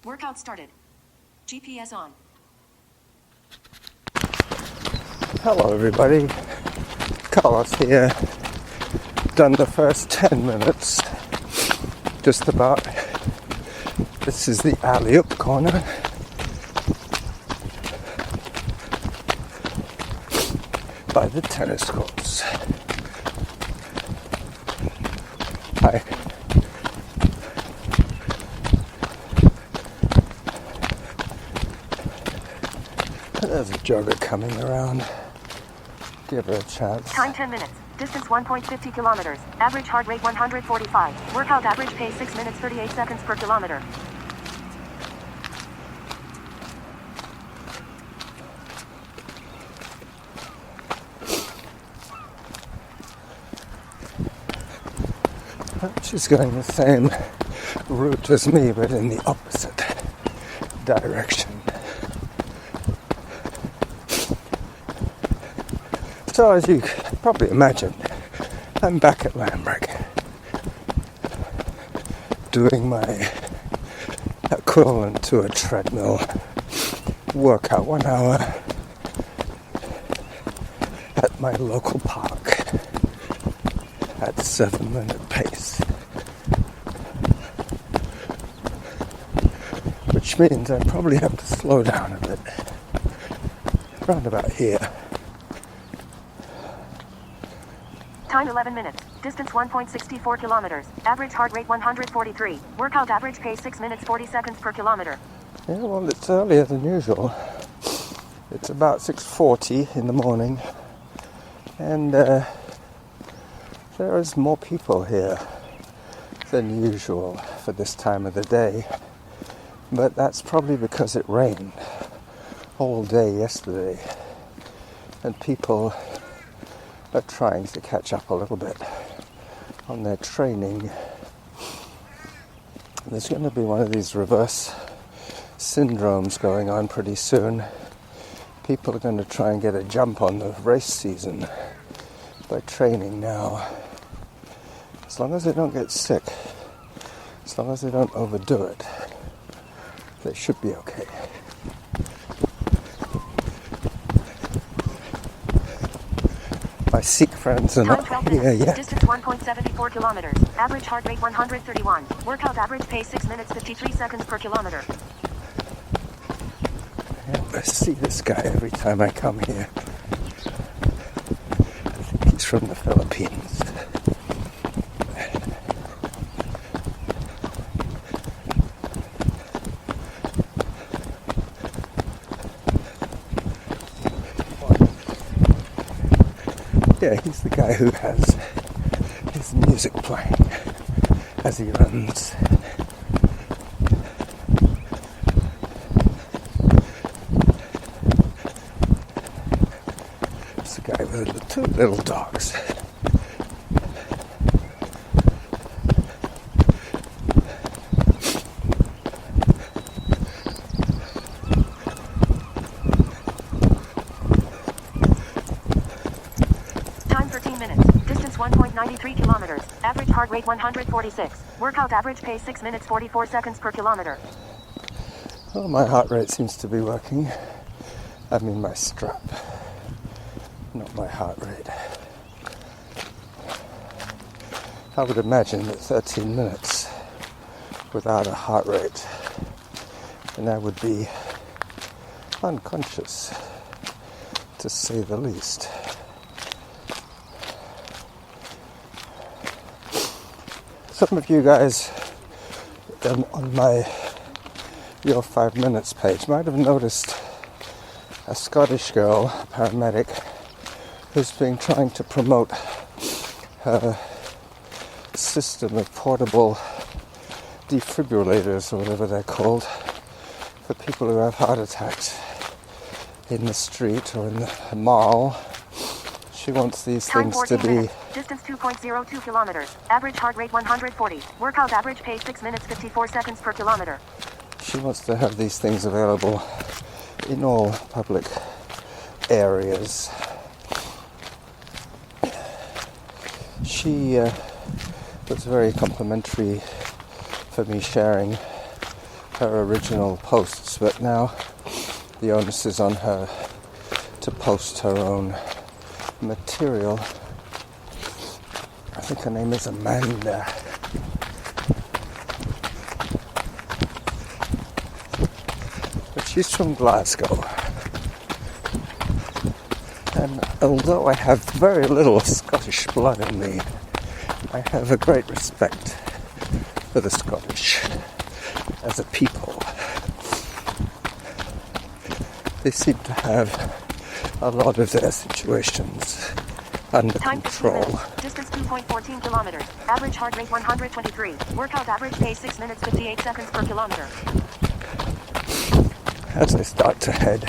Workout started. GPS on. Hello everybody, Carlos here. Done the first 10 minutes, just about. This is the alley-up corner. By the tennis courts. Hi. There's a jogger coming around. Give her a chance. Time 10 minutes. Distance 1.50 kilometers. Average heart rate 145. Workout average pace 6 minutes 38 seconds per kilometer. She's going the same route as me, but in the opposite direction. So as you probably imagine, I'm back at Lambrick, doing my equivalent to a treadmill workout 1 hour at my local park at 7-minute pace. Which means I probably have to slow down a bit, around about here. Time 11 minutes. Distance 1.64 kilometers. Average heart rate 143. Workout average pace 6 minutes 40 seconds per kilometer. Yeah, well, it's earlier than usual. It's about 6:40 in the morning, and there is more people here than usual for this time of the day. But that's probably because it rained all day yesterday, and people are trying to catch up a little bit on their training. There's going to be one of these reverse syndromes going on pretty soon. People are going to try and get a jump on the race season by training now. As long as they don't get sick, as long as they don't overdo it, they should be okay. My Sikh friends are not here yet. Distance 1.74 kilometers. Average heart rate 131. Workout average pace 6 minutes 53 seconds per kilometer. I see this guy every time I come here. I think he's from the Philippines. Yeah, he's the guy who has his music playing as he runs. It's the guy with the 2 little dogs. Time 13 minutes. Distance 1.93 kilometers. Average heart rate 146. Workout average pace 6 minutes 44 seconds per kilometer. Well, my heart rate seems to be working. I mean my strap, not my heart rate. I would imagine that 13 minutes without a heart rate, and I would be unconscious, to say the least. Some of you guys on my Your 5 Minutes page might have noticed a Scottish girl, a paramedic, who's been trying to promote her system of portable defibrillators, or whatever they're called, for people who have heart attacks in the street or in the mall. She wants these Time things to 14 be... minutes. Distance 2.02 kilometers. Average heart rate 140. Workout average pace 6 minutes 54 seconds per kilometer. She wants to have these things available in all public areas. She was very complimentary for me sharing her original posts, but now the onus is on her to post her own material. I think her name is Amanda. But she's from Glasgow. And although I have very little Scottish blood in me, I have a great respect for the Scottish as a people. They seem to have a lot of their situations under Time 15 control. minutes. Distance 2.14 kilometers. Average heart rate 123. Workout average pace 6 minutes 58 seconds per kilometer. As I start to head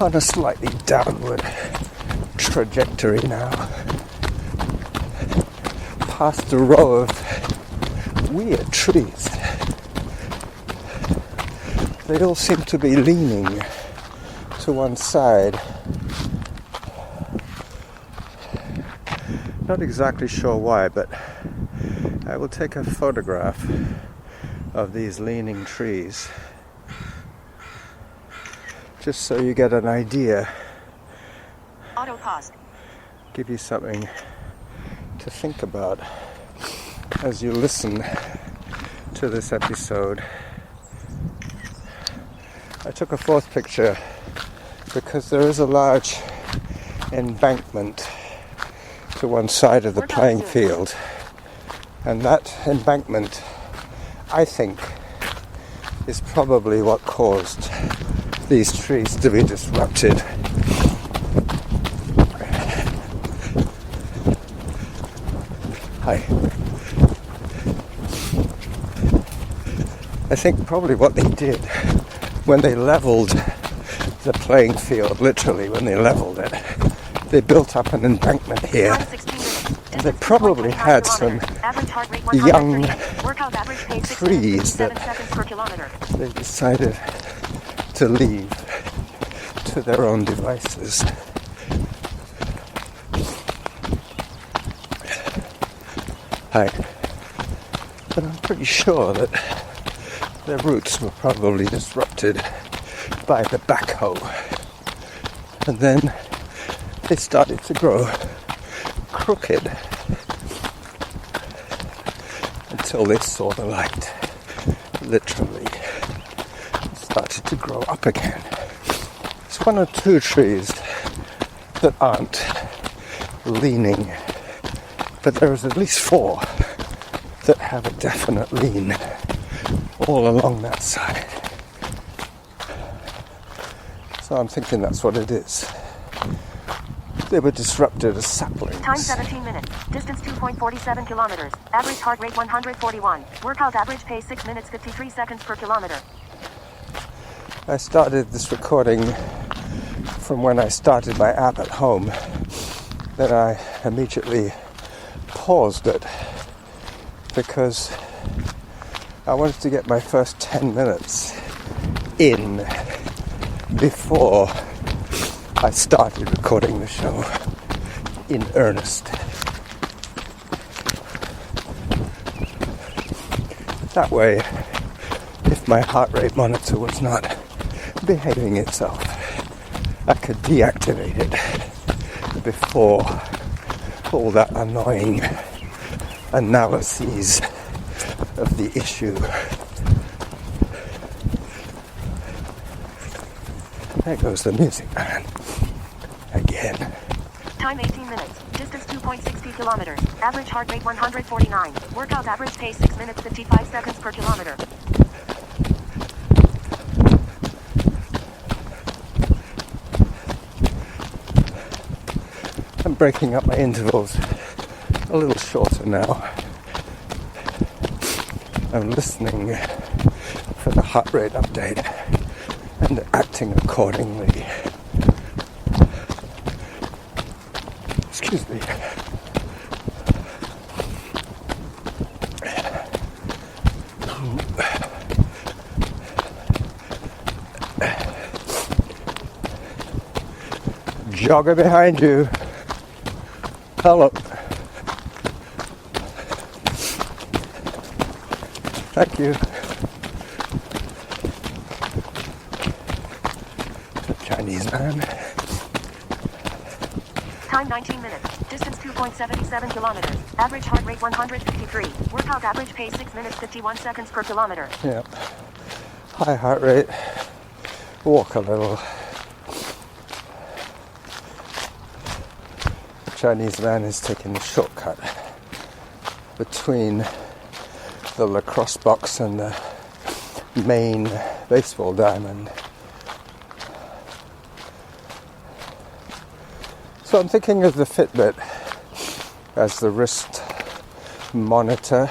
on a slightly downward trajectory now, past a row of weird trees. They all seem to be leaning to one side. Not exactly sure why, but I will take a photograph of these leaning trees just so you get an idea, Auto pause. give you something to think about as you listen to this episode. I took a fourth picture because there is a large embankment to one side of the playing field, and that embankment, I think, is probably what caused these trees to be disrupted. Hi. I think probably what they did when they leveled the playing field, literally when they leveled it, they built up an embankment here. And they probably had some young trees that they decided to leave to their own devices. Hi. But I'm pretty sure that their roots were probably disrupted by the backhoe. And then they started to grow crooked until they saw the light. Literally started to grow up again. There's one or two trees that aren't leaning, but there's at least four that have a definite lean all along that side. So I'm thinking that's what it is. They were disrupted as saplings. Time 17 minutes. Distance 2.47 kilometers. Average heart rate 141. Workout average pace 6 minutes 53 seconds per kilometer. I started this recording from when I started my app at home. Then I immediately paused it because I wanted to get my first 10 minutes in before I started recording the show in earnest. That way, if my heart rate monitor was not behaving itself, I could deactivate it before all that annoying analyses of the issue. There goes the music, man. Again. Time 18 minutes. Distance 2.60 kilometers. Average heart rate 149. Workout average pace 6 minutes 55 seconds per kilometer. I'm breaking up my intervals a little shorter now. I'm listening for the heart rate update and acting accordingly. Excuse me. Jogger behind you. Hello. Thank you. time. Time 19 minutes. Distance 2.77 kilometers. Average heart rate 153. Workout average pace 6 minutes 51 seconds per kilometer. Yep. High heart rate. Walk a little. Chinese man is taking the shortcut between the lacrosse box and the main baseball diamond. So I'm thinking of the Fitbit as the wrist monitor,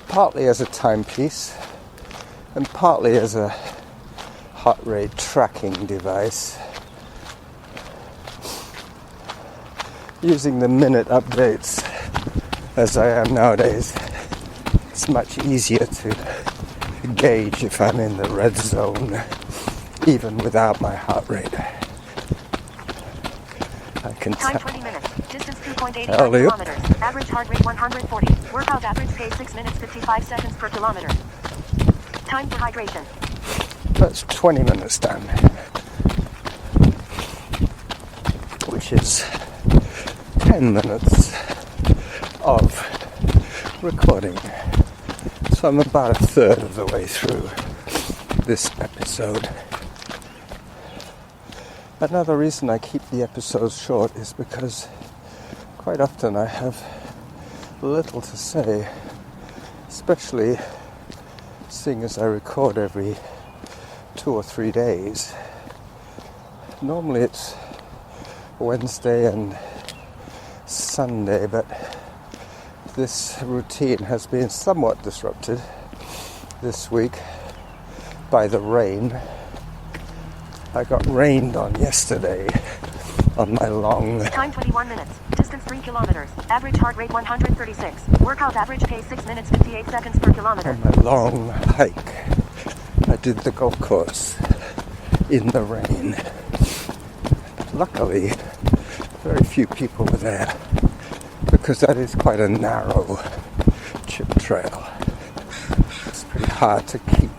partly as a timepiece and partly as a heart rate tracking device. Using the minute updates as I am nowadays, it's much easier to gauge if I'm in the red zone, even without my heart rate. I can Time 20 minutes. Distance 2.85 Alley-oop. kilometers. Average heart rate 140. Workout average pace 6 minutes 55 seconds per kilometer. Time for hydration. That's 20 minutes done, which is 10 minutes of recording. So I'm about a third of the way through this episode. Another reason I keep the episodes short is because quite often I have little to say, especially seeing as I record every 2 or 3 days. Normally it's Wednesday and Sunday, but this routine has been somewhat disrupted this week by the rain. I got rained on yesterday on my long... Time 21 minutes. Distance 3 kilometers. Average heart rate 136. Workout average pace 6 minutes 58 seconds per kilometer. On my long hike. I did the golf course in the rain. Luckily, very few people were there because that is quite a narrow chip trail. It's pretty hard to keep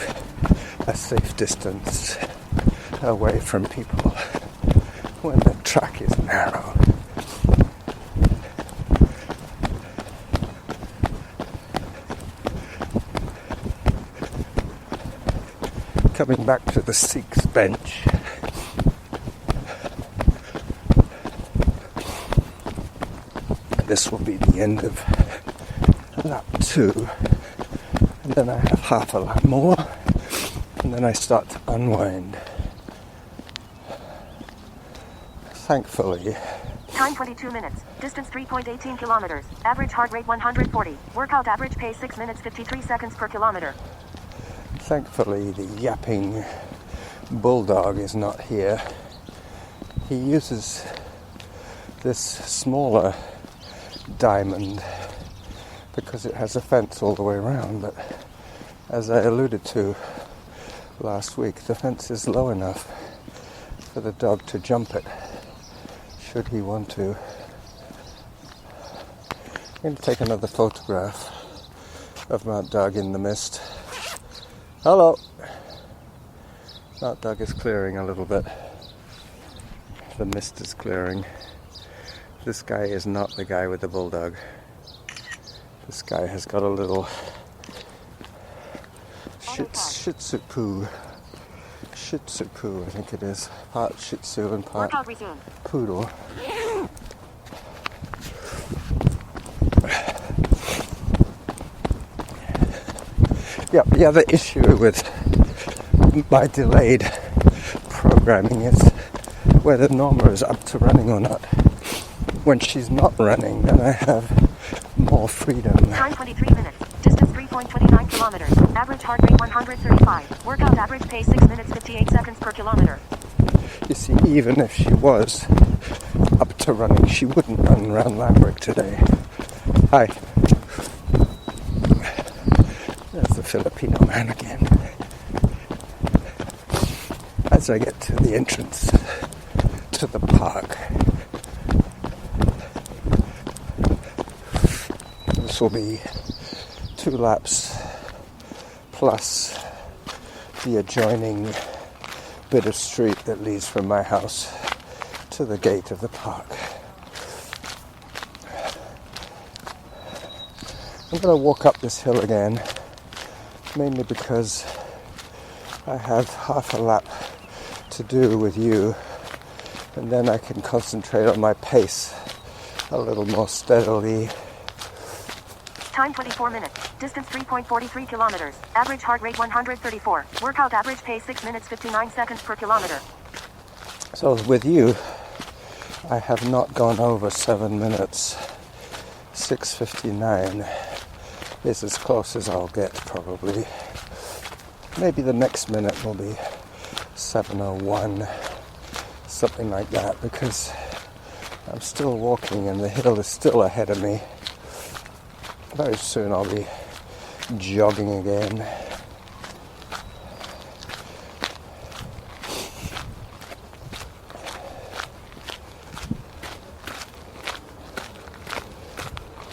a safe distance away from people when the track is narrow. Coming back to the Sikhs bench. This will be the end of lap 2, and then I have half a lap more, and then I start to unwind. Thankfully. Time 22 minutes. Distance 3.18 kilometers. Average heart rate 140. Workout average pace 6 minutes 53 seconds per kilometer. Thankfully, the yapping bulldog is not here. He uses this smaller diamond because it has a fence all the way around, but as I alluded to last week, the fence is low enough for the dog to jump it should he want to. I'm going to take another photograph of Mount Doug in the mist. Hello! Mount Doug is clearing a little bit. The mist is clearing. This guy is not the guy with the bulldog. This guy has got a little Shih Tzu Poo, I think it is. Part Shih Tzu and part poodle. Yeah, the other issue with my delayed programming is whether Norma is up to running or not. When she's not running, then I have more freedom. Time 23 minutes. Distance 3.29 kilometers. Average heart rate 135. Workout average pace 6 minutes 58 seconds per kilometer. You see, even if she was up to running, she wouldn't run around Lambrick today. Hi. There's the Filipino man again. As I get to the entrance to the park, this will be 2 laps plus the adjoining bit of street that leads from my house to the gate of the park. I'm going to walk up this hill again, mainly because I have half a lap to do with you, and then I can concentrate on my pace a little more steadily. Time 24 minutes. Distance 3.43 kilometers. Average heart rate 134. Workout average pace 6 minutes 59 seconds per kilometer. So with you, I have not gone over 7 minutes. 6:59 is as close as I'll get, probably. Maybe the next minute will be 7:01, something like that, because I'm still walking and the hill is still ahead of me. Very soon I'll be jogging again.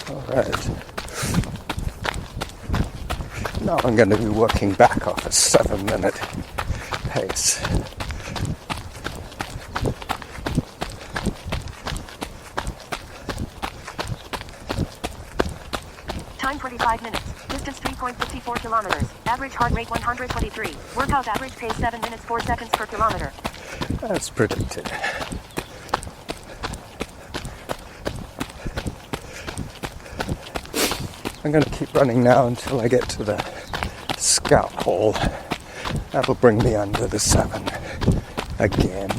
Alright. Now I'm going to be working back off a 7-minute pace. Time 25 minutes. Distance 3.54 kilometers. Average heart rate 123. Workout average pace 7 minutes 4 seconds per kilometer. That's predicted. I'm going to keep running now until I get to the scout hole. That'll bring me under the 7 again.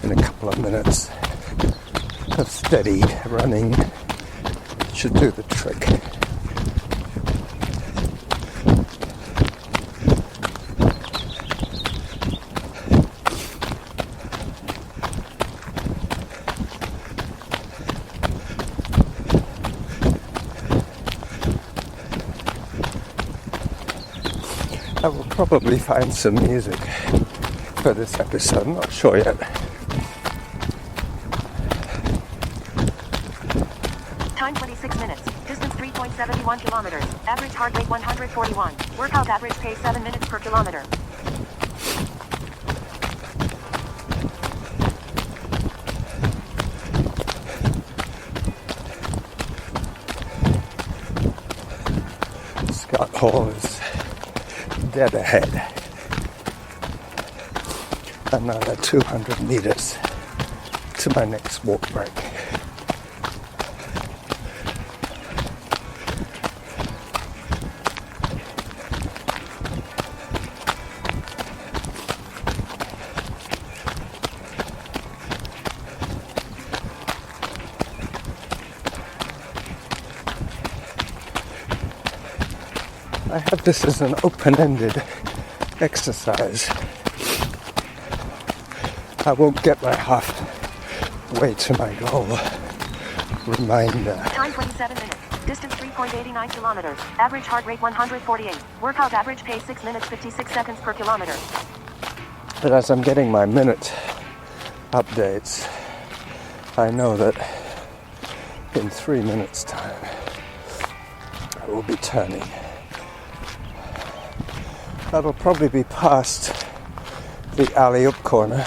In a couple of minutes of steady running should do the trick. I will probably find some music for this episode, I'm not sure yet. Time 26 minutes. Distance 3.71 kilometers. Average heart rate 141. Workout average pace 7 minutes per kilometer. Scout hole is dead ahead. Another 200 meters to my next walk break. I have this as an open-ended exercise. I won't get my halfway to my goal. Reminder. Time 27 minutes. Distance 3.89 kilometers. Average heart rate 148. Workout average pace 6 minutes 56 seconds per kilometer. But as I'm getting my minute updates, I know that in 3 minutes' time I will be turning. That'll probably be past the alley-up corner.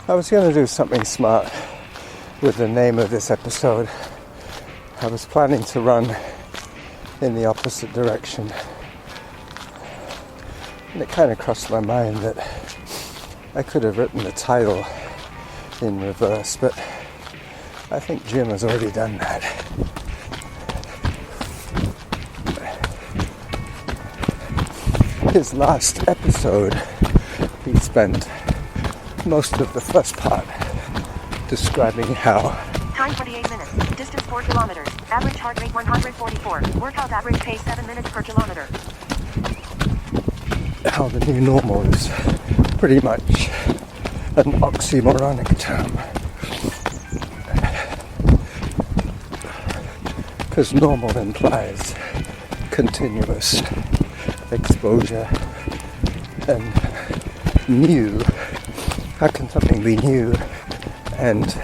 I was going to do something smart with the name of this episode. I was planning to run in the opposite direction. And it kind of crossed my mind that I could have written the title in reverse, but I think Jim has already done that. His last episode, he spent most of the first part describing how Time 28 minutes. Distance 4 kilometers. Average heart rate 144. Workout average pace 7 minutes per kilometer. how the new normal is pretty much an oxymoronic term. Because normal implies continuous exposure, and new, how can something be new and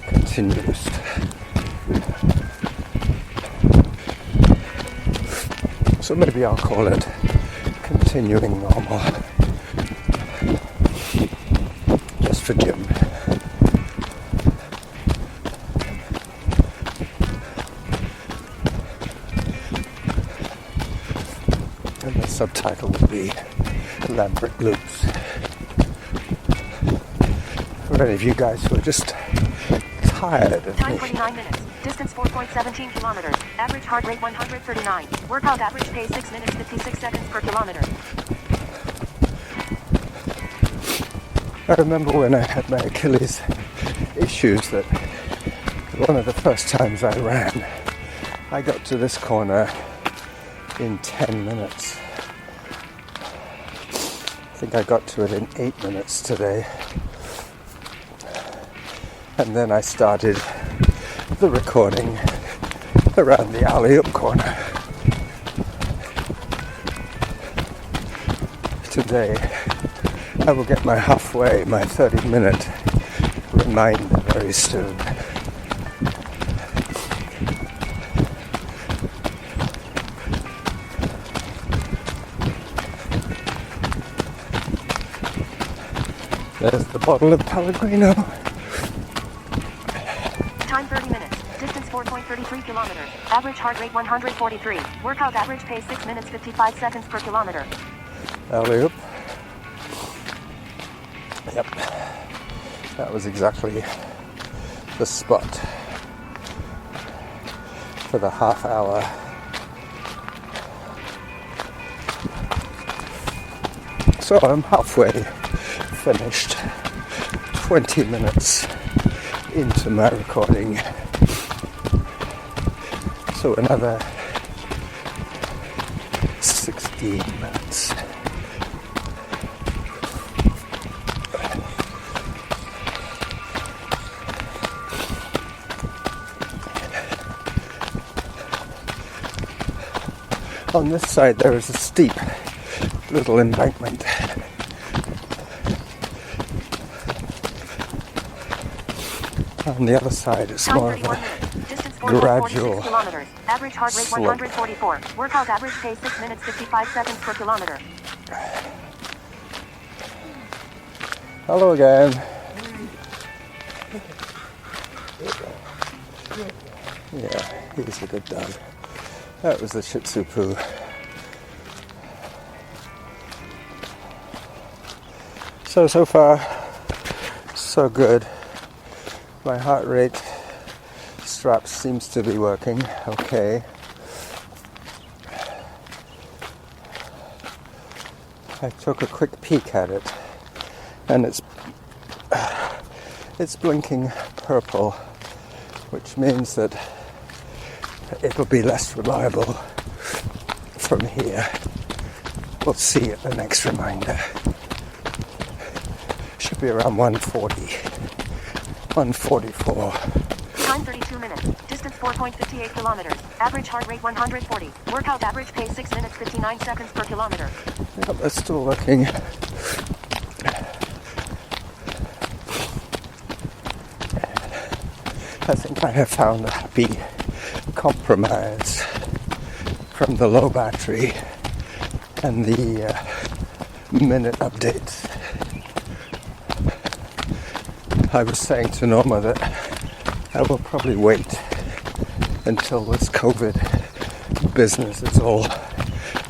continuous? So maybe I'll call it continuing normal. Just for Jim. And the subtitle will be Lambrick Loops. For any of you guys who are just tired of Time me. 29 minutes. Distance 4.17 kilometers. Average heart rate 139. Workout average pace 6 minutes 56 seconds per kilometer. I remember when I had my Achilles issues that one of the first times I ran, I got to this corner in 10 minutes. I think I got to it in 8 minutes today. And then I started the recording around the alley-up corner. Today, I will get my halfway, my 30-minute reminder very soon. There's the bottle of Pellegrino. Time 30 minutes. Distance 4.33 kilometers. Average heart rate 143. Workout average pace 6 minutes 55 seconds per kilometer. Alley-up. Yep. That was exactly the spot for the half hour. So I'm halfway finished. 20 minutes into my recording. So another 16 minutes. On this side there is a steep little embankment. On the other side it's more of a gradual kilometers. Average heart rate slope. 144. Workout average pace 6 minutes 55 seconds per kilometer. Hello again. Yeah, he's a good dog. That was the Shih Tzu Poo. So far, so good. My heart rate strap seems to be working okay. I took a quick peek at it, and it's blinking purple, which means that it'll be less reliable from here. We'll see at the next reminder. Should be around 140, 144. Time 32 minutes. Distance 4.58 kilometers. Average heart rate 140. Workout average pace 6 minutes 59 seconds per kilometer. Yep, that's still working. I think I have found a happy compromise from the low battery and the minute updates. I was saying to Norma that I will probably wait until this COVID business is all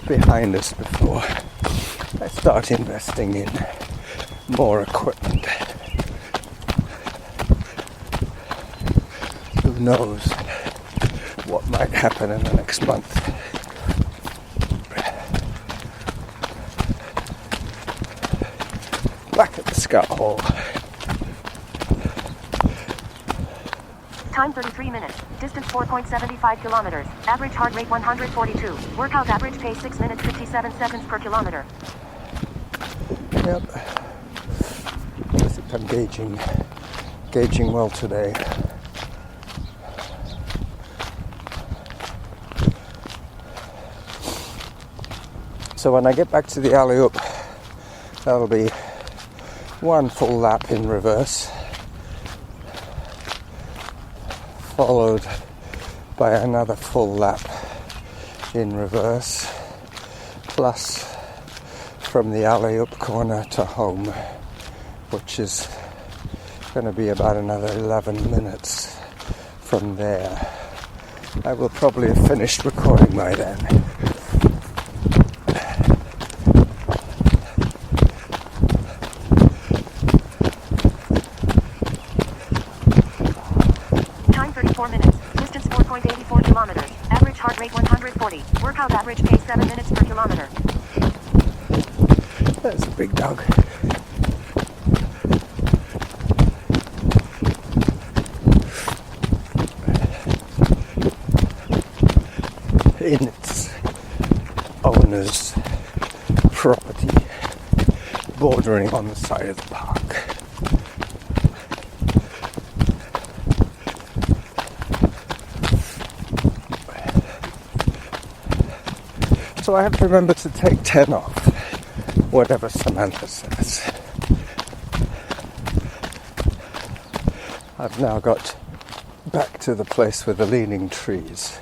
behind us before I start investing in more equipment. Who knows what might happen in the next month. Back at the Scout Hall. Time 33 minutes. Distance 4.75 kilometers. Average heart rate 142. Workout average pace 6 minutes 57 seconds per kilometer. Yep. I think I'm gauging well today. So when I get back to the alley-up, that'll be one full lap in reverse, followed by another full lap in reverse, plus from the alley-up corner to home, which is going to be about another 11 minutes from there. I will probably have finished recording by then. Time 34 minutes. Distance 4.84 kilometers. Average heart rate 140. Workout average pace 7 minutes per kilometer. There's a big dog. In its owner's property, bordering on the side of the park. So I have to remember to take 10 off, whatever Samantha says. I've now got back to the place with the leaning trees.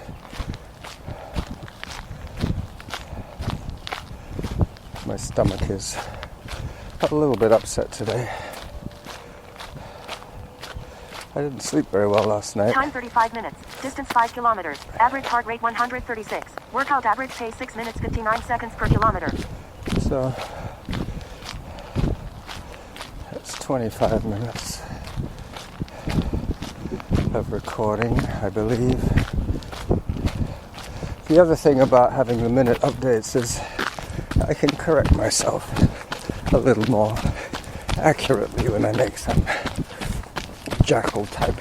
My stomach is a little bit upset today. I didn't sleep very well last night. Time 35 minutes. Distance 5 kilometers. Average heart rate 136. Workout average pace 6 minutes 59 seconds per kilometer. So that's 25 minutes of recording, I believe. The other thing about having the minute updates is I can correct myself a little more accurately when I make some jackal type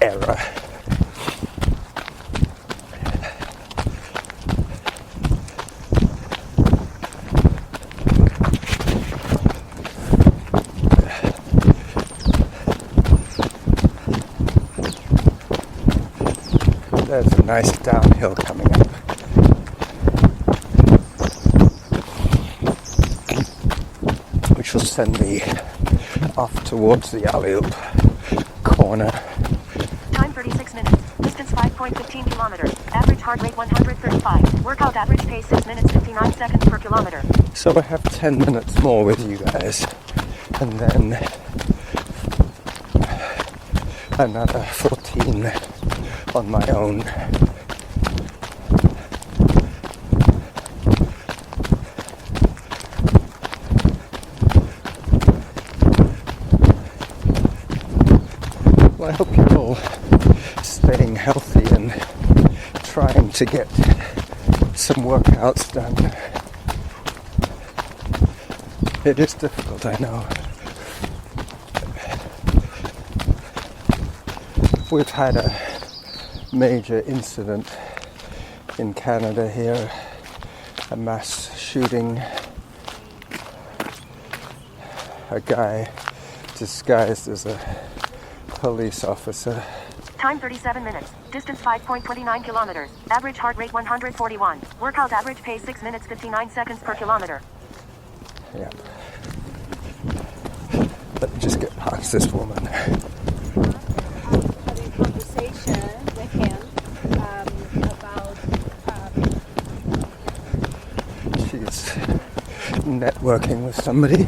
error. There's a nice downhill coming up. Which will send me off towards the alley-up corner. Time 36 minutes. Distance 5.15 kilometers. Average heart rate 135. Workout average pace 6 minutes 59 seconds per kilometer. So I have 10 minutes more with you guys. And then another 14 on my own. Well, I hope you're all staying healthy and trying to get some workouts done. It is difficult, I know. We've had a major incident in Canada here, a mass shooting. A guy disguised as a police officer. Time 37 minutes. Distance 5.29 kilometers. Average heart rate 141. Workout average pace 6 minutes 59 seconds per kilometer. Yeah. Let me just get past this woman. Having a conversation with him about She's networking with somebody.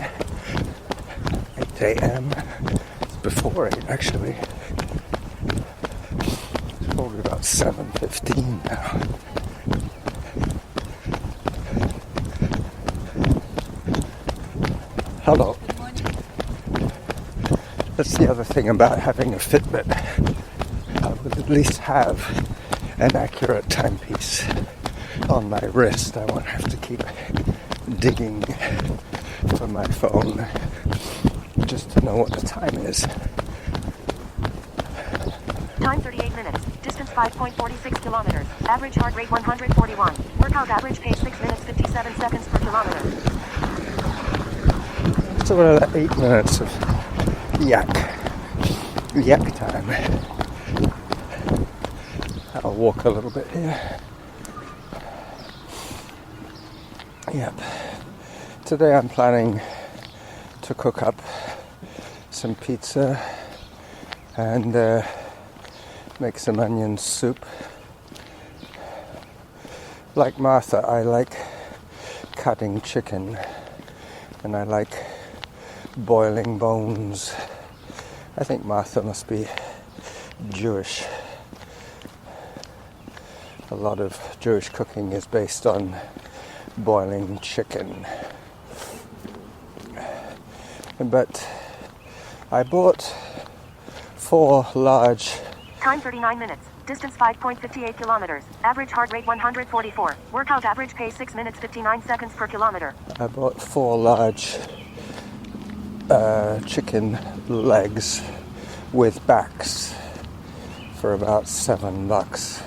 8 a.m. It's before 8 actually. It's probably about 7:15 now. Hello. That's the other thing about having a Fitbit. I would at least have an accurate timepiece on my wrist. I won't have to keep digging for my phone just to know what the time is. Time 38 minutes. Distance 5.46 kilometers. Average heart rate 141. Workout average pace 6 minutes 57 seconds per kilometer. So another 8 minutes of yak time. I'll walk a little bit here. Yep. Today I'm planning to cook up some pizza and make some onion soup. Like Martha, I like cutting chicken, and I like boiling bones. I think Martha must be Jewish. A lot of Jewish cooking is based on boiling chicken. But I bought 4 large... Time 39 minutes. Distance 5.58 kilometers. Average heart rate 144. Workout average pace 6 minutes 59 seconds per kilometer. I bought 4 large chicken legs with backs for about $7,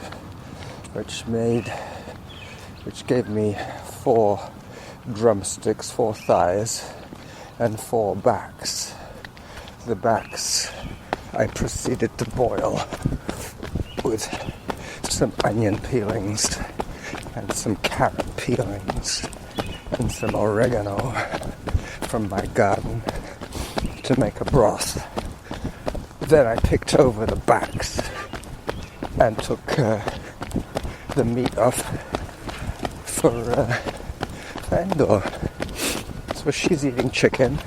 which gave me 4 drumsticks, 4 thighs, and 4 backs. The backs I proceeded to boil with some onion peelings and some carrot peelings and some oregano from my garden to make a broth. Then I picked over the backs and took the meat off for Endor. So she's eating chicken.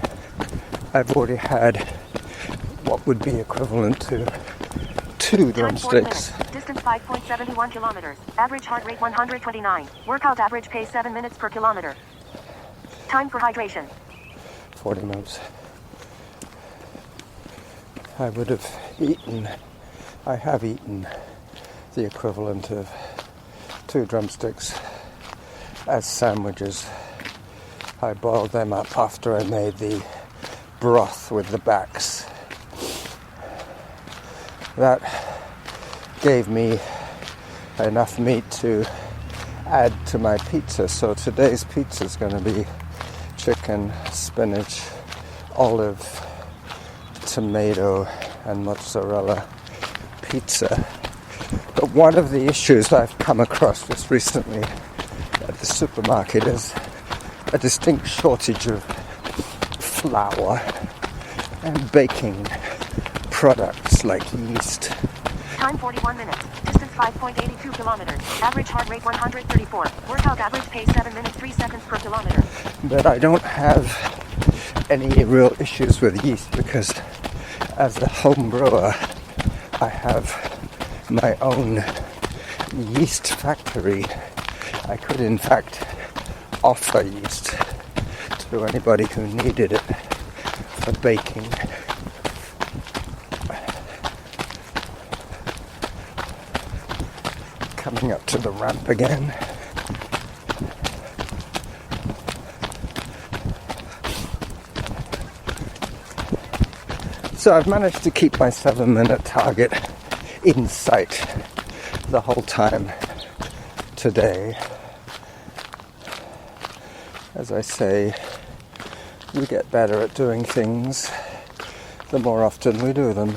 I've already had what would be equivalent to 2 drumsticks. Distance 5.71 kilometers. Average heart rate 129. Workout average pace 7 minutes per kilometer. Time for hydration. 40 minutes. I have eaten the equivalent of 2 drumsticks as sandwiches. I boiled them up after I made the broth with the backs. That gave me enough meat to add to my pizza. So today's pizza is going to be chicken, spinach, olive, tomato, and mozzarella pizza. But one of the issues I've come across just recently at the supermarket is a distinct shortage of flour and baking products like yeast. Time 41 minutes. Distance 5.82 kilometers. Average heart rate 134. Workout average pace 7 minutes 3 seconds per kilometer. But I don't have any real issues with yeast because as a home brewer, I have my own yeast factory. I could in fact offer yeast to anybody who needed it for baking. Coming up to the ramp again. So I've managed to keep my 7-minute target in sight the whole time today. As I say, we get better at doing things the more often we do them.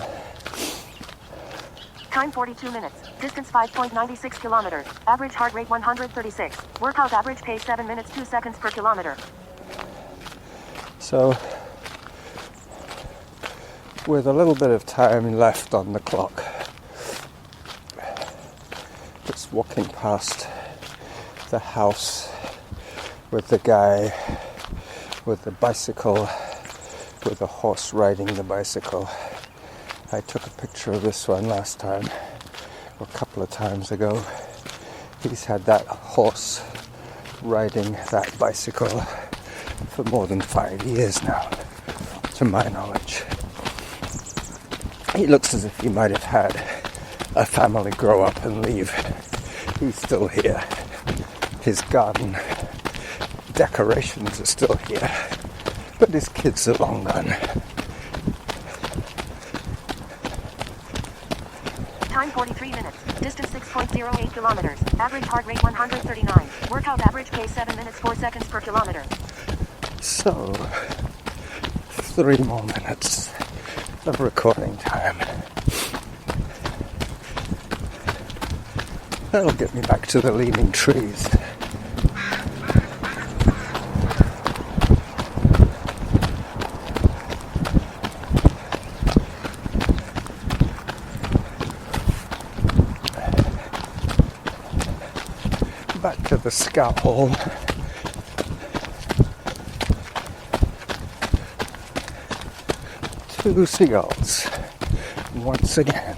Time 42 minutes. Distance 5.96 kilometers. Average heart rate 136. Workout average pace 7 minutes 2 seconds per kilometer. So, with a little bit of time left on the clock, just walking past the house with the guy with the bicycle, with the horse riding the bicycle. I took a picture of this one last time, or a couple of times ago. He's had that horse riding that bicycle for more than 5 years now, to my knowledge. He looks as if he might have had a family grow up and leave. He's still here. His garden decorations are still here, but his kids are long gone. Time 43 minutes. Distance 6.08 kilometers. Average heart rate 139. Workout average pace 7 minutes 4 seconds per kilometer. So, 3 more minutes of recording time. That'll get me back to the leaning trees. Back to the scout hole. 2 seagulls once again.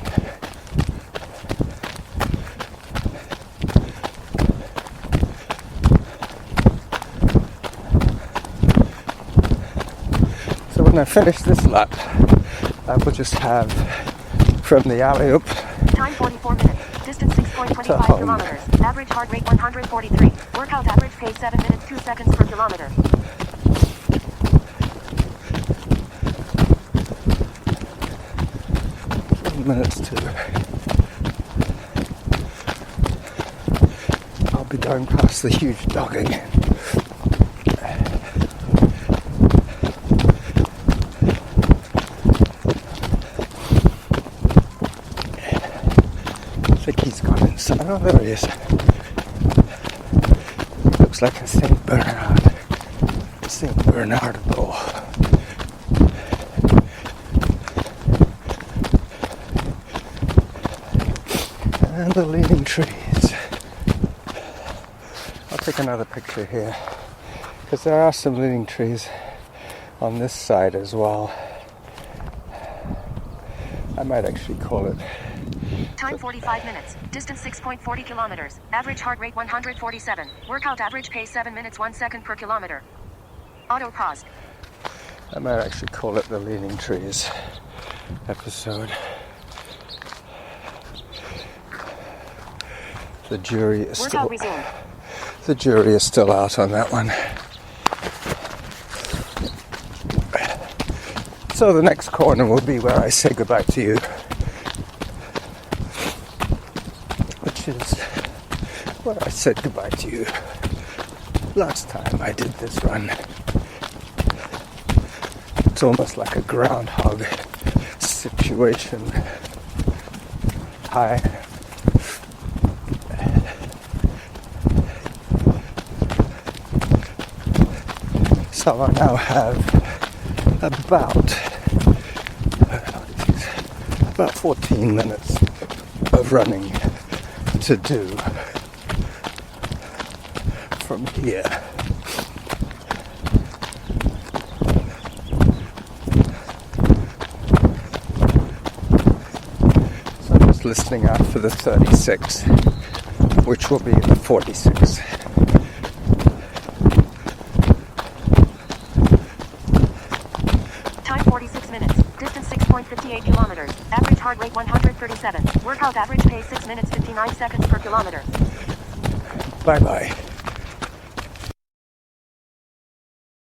So when I finish this lap, I will just have from the alley-oop Time 44 minutes. Distance to 6.25 home. kilometers. Average heart rate 143. Workout average pace 7 minutes 2 seconds per kilometer. 7 minutes to. I'll be going past the huge dog again. I think he's gone inside. Oh, there he is. Looks like a St. Bernard bull. And the leaning trees. I'll take another picture here because there are some leaning trees on this side as well. I might actually call it. Time 45 minutes. Distance 6.40 kilometers. Average heart rate 147. Workout average pace 7 minutes 1 second per kilometer. Auto pause. I might actually call it the Leaning Trees episode. The jury is Workout resumed. still out on that one. So the next corner will be where I say goodbye to you, which is where I said goodbye to you last time I did this run. It's almost like a groundhog situation. Hi. So I now have about 14 minutes of running to do from here. So I'm just listening out for the 36, which will be the 46. Time 46 minutes. Distance 6.58 kilometers. Average heart rate 137. Workout average pace 6 minutes 59 seconds per kilometer. Bye-bye.